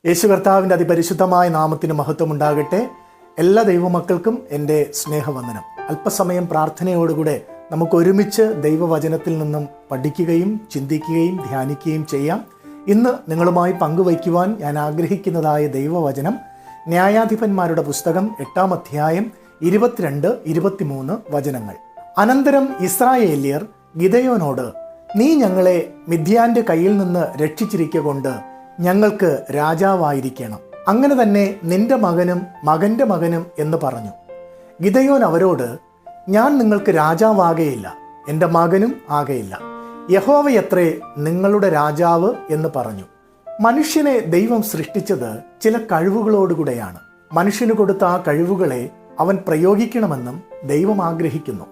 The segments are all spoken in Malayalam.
യേശു കർത്താവിൻ്റെ അതിപരിശുദ്ധമായ നാമത്തിന് മഹത്വമുണ്ടാകട്ടെ. എല്ലാ ദൈവമക്കൾക്കും എൻ്റെ സ്നേഹവന്ദനം. അല്പസമയം പ്രാർത്ഥനയോടുകൂടെ നമുക്ക് ഒരുമിച്ച് ദൈവവചനത്തിൽ നിന്നും പഠിക്കുകയും ചിന്തിക്കുകയും ധ്യാനിക്കുകയും ചെയ്യാം. ഇന്ന് നിങ്ങളുമായി പങ്കുവയ്ക്കുവാൻ ഞാൻ ആഗ്രഹിക്കുന്നതായ ദൈവവചനം ന്യായാധിപന്മാരുടെ പുസ്തകം 8-ാം അധ്യായം 22-23 വചനങ്ങൾ. അനന്തരം ഇസ്രായേല്യർ ഗിദെയോനോട്, നീ ഞങ്ങളെ മിദ്യാന്റെ കയ്യിൽ നിന്ന് രക്ഷിച്ചിരിക്കൊണ്ട് ഞങ്ങൾക്ക് രാജാവായിരിക്കണം, അങ്ങനെ തന്നെ നിന്റെ മകനും മകന്റെ മകനും എന്ന് പറഞ്ഞു. ഗിദെയോൻ അവരോട്, ഞാൻ നിങ്ങൾക്ക് രാജാവാകയില്ല, എൻ്റെ മകനും ആകയില്ല, യഹോവയത്രേ നിങ്ങളുടെ രാജാവ് എന്ന് പറഞ്ഞു. മനുഷ്യനെ ദൈവം സൃഷ്ടിച്ചത് ചില കഴിവുകളോടുകൂടെയാണ്. മനുഷ്യന് കൊടുത്ത ആ കഴിവുകളെ അവൻ പ്രയോഗിക്കണമെന്നും ദൈവം ആഗ്രഹിക്കുന്നു.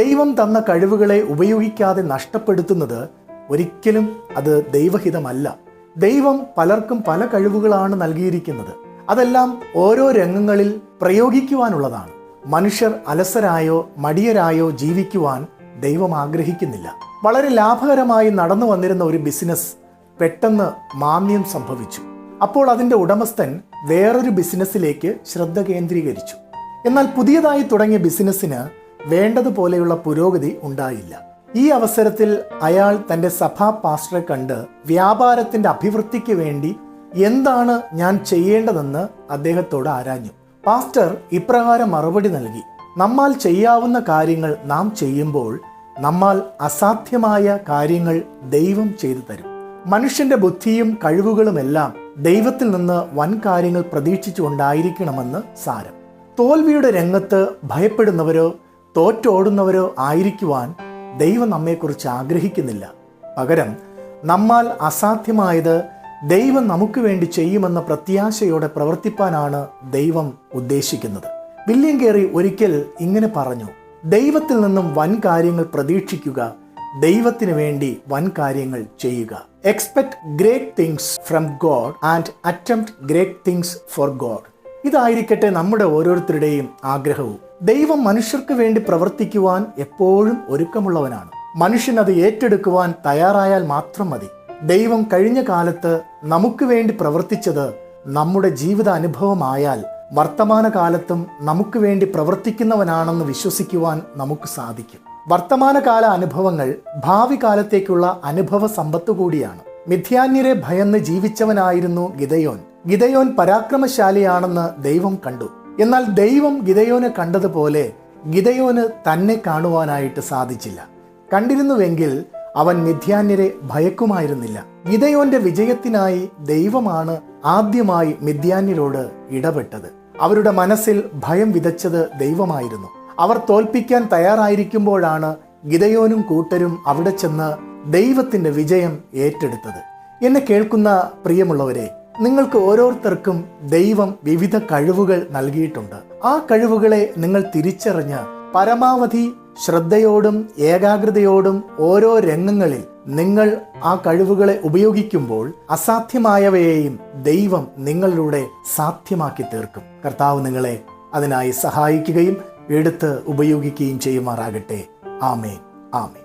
ദൈവം തന്ന കഴിവുകളെ ഉപയോഗിക്കാതെ നഷ്ടപ്പെടുത്തുന്നത് ഒരിക്കലും അത് ദൈവഹിതമല്ല. ദൈവം പലർക്കും പല കഴിവുകളാണ് നൽകിയിരിക്കുന്നത്. അതെല്ലാം ഓരോ രംഗങ്ങളിൽ പ്രയോഗിക്കുവാനുള്ളതാണ്. മനുഷ്യർ അലസരായോ മടിയരായോ ജീവിക്കുവാൻ ദൈവം ആഗ്രഹിക്കുന്നില്ല. വളരെ ലാഭകരമായി നടന്നു വന്നിരുന്ന ഒരു ബിസിനസ് പെട്ടെന്ന് മാന്ദ്യം സംഭവിച്ചു. അപ്പോൾ അതിൻ്റെ ഉടമസ്ഥൻ വേറൊരു ബിസിനസ്സിലേക്ക് ശ്രദ്ധ കേന്ദ്രീകരിച്ചു. എന്നാൽ പുതിയതായി തുടങ്ങിയ ബിസിനസ്സിന് വേണ്ടതുപോലെയുള്ള പുരോഗതി ഉണ്ടായില്ല. ഈ അവസരത്തിൽ അയാൾ തൻ്റെ സഭാ പാസ്റ്ററെ കണ്ട് വ്യാപാരത്തിൻ്റെ അഭിവൃദ്ധിക്ക് വേണ്ടി എന്താണ് ഞാൻ ചെയ്യേണ്ടതെന്ന് അദ്ദേഹത്തോട് ആരാഞ്ഞു. പാസ്റ്റർ ഇപ്രകാരം മറുപടി നൽകി, നമ്മാൽ ചെയ്യാവുന്ന കാര്യങ്ങൾ നാം ചെയ്യുമ്പോൾ നമ്മാൽ അസാധ്യമായ കാര്യങ്ങൾ ദൈവം ചെയ്തു തരും. മനുഷ്യന്റെ ബുദ്ധിയും കഴിവുകളുമെല്ലാം ദൈവത്തിൽ നിന്ന് വൻ കാര്യങ്ങൾ പ്രതീക്ഷിച്ചുകൊണ്ടായിരിക്കണമെന്ന് സാരം. തോൽവിയുടെ രംഗത്ത് ഭയപ്പെടുന്നവരോ തോറ്റോടുന്നവരോ ആയിരിക്കുവാൻ ദൈവം നമ്മെക്കുറിച്ച് ആഗ്രഹിക്കുന്നില്ല. പകരം നമ്മാൽ അസാധ്യമായത് ദൈവം നമുക്ക് വേണ്ടി ചെയ്യുമെന്ന പ്രത്യാശയോടെ പ്രവർത്തിപ്പാനാണ് ദൈവം ഉദ്ദേശിക്കുന്നത്. വില്യം കേറി ഒരിക്കൽ ഇങ്ങനെ പറഞ്ഞു, ദൈവത്തിൽ നിന്നും വൻ കാര്യങ്ങൾ പ്രതീക്ഷിക്കുക, ദൈവത്തിന് വേണ്ടി വൻ കാര്യങ്ങൾ ചെയ്യുക. Expect great things from God and attempt great things for God. ഇതായിരിക്കട്ടെ നമ്മുടെ ഓരോരുത്തരുടെയും ആഗ്രഹവും. ദൈവം മനുഷ്യർക്ക് വേണ്ടി പ്രവർത്തിക്കുവാൻ എപ്പോഴും ഒരുക്കമുള്ളവനാണ്. മനുഷ്യൻ അത് ഏറ്റെടുക്കുവാൻ തയ്യാറായാൽ മാത്രം മതി. ദൈവം കഴിഞ്ഞ കാലത്ത് നമുക്ക് വേണ്ടി പ്രവർത്തിച്ചത് നമ്മുടെ ജീവിത അനുഭവമായാൽ വർത്തമാനകാലത്തും നമുക്ക് വേണ്ടി പ്രവർത്തിക്കുന്നവനാണെന്ന് വിശ്വസിക്കുവാൻ നമുക്ക് സാധിക്കും. വർത്തമാനകാല അനുഭവങ്ങൾ ഭാവി കാലത്തേക്കുള്ള അനുഭവ സമ്പത്ത് കൂടിയാണ്. മിദ്യാന്യരെ ഭയന്ന് ജീവിച്ചവനായിരുന്നു ഗിദെയോൻ. ഗിദെയോൻ പരാക്രമശാലിയാണെന്ന് ദൈവം കണ്ടു. എന്നാൽ ദൈവം ഗിദെയോനെ കണ്ടതുപോലെ ഗിദെയോന് തന്നെ കാണുവാനായിട്ട് സാധിച്ചില്ല. കണ്ടിരുന്നുവെങ്കിൽ അവൻ മിദ്യാന്യരെ ഭയക്കുമായിരുന്നില്ല. ഗിദെയോന്റെ വിജയത്തിനായി ദൈവമാണ് ആദ്യമായി മിദ്യാന്യരോട് ഇടപെട്ടത്. അവരുടെ മനസ്സിൽ ഭയം വിതച്ചത് ദൈവമായിരുന്നു. അവർ തോൽപ്പിക്കാൻ തയ്യാറായിരിക്കുമ്പോഴാണ് ഗിദെയോനും കൂട്ടരും അവിടെ ചെന്ന് ദൈവത്തിന്റെ വിജയം ഏറ്റെടുത്തത്. എന്നെ കേൾക്കുന്ന പ്രിയമുള്ളവരെ, നിങ്ങൾക്ക് ഓരോരുത്തർക്കും ദൈവം വിവിധ കഴിവുകൾ നൽകിയിട്ടുണ്ട്. ആ കഴിവുകളെ നിങ്ങൾ തിരിച്ചറിഞ്ഞ് പരമാവധി ശ്രദ്ധയോടും ഏകാഗ്രതയോടും ഓരോ രംഗങ്ങളിൽ നിങ്ങൾ ആ കഴിവുകളെ ഉപയോഗിക്കുമ്പോൾ അസാധ്യമായവയെയും ദൈവം നിങ്ങളിലൂടെ സാധ്യമാക്കി തീർക്കും. കർത്താവ് നിങ്ങളെ അതിനായി സഹായിക്കുകയും എടുത്ത് ഉപയോഗിക്കുകയും ചെയ്യുമാറാകട്ടെ. ആമേൻ, ആമേൻ.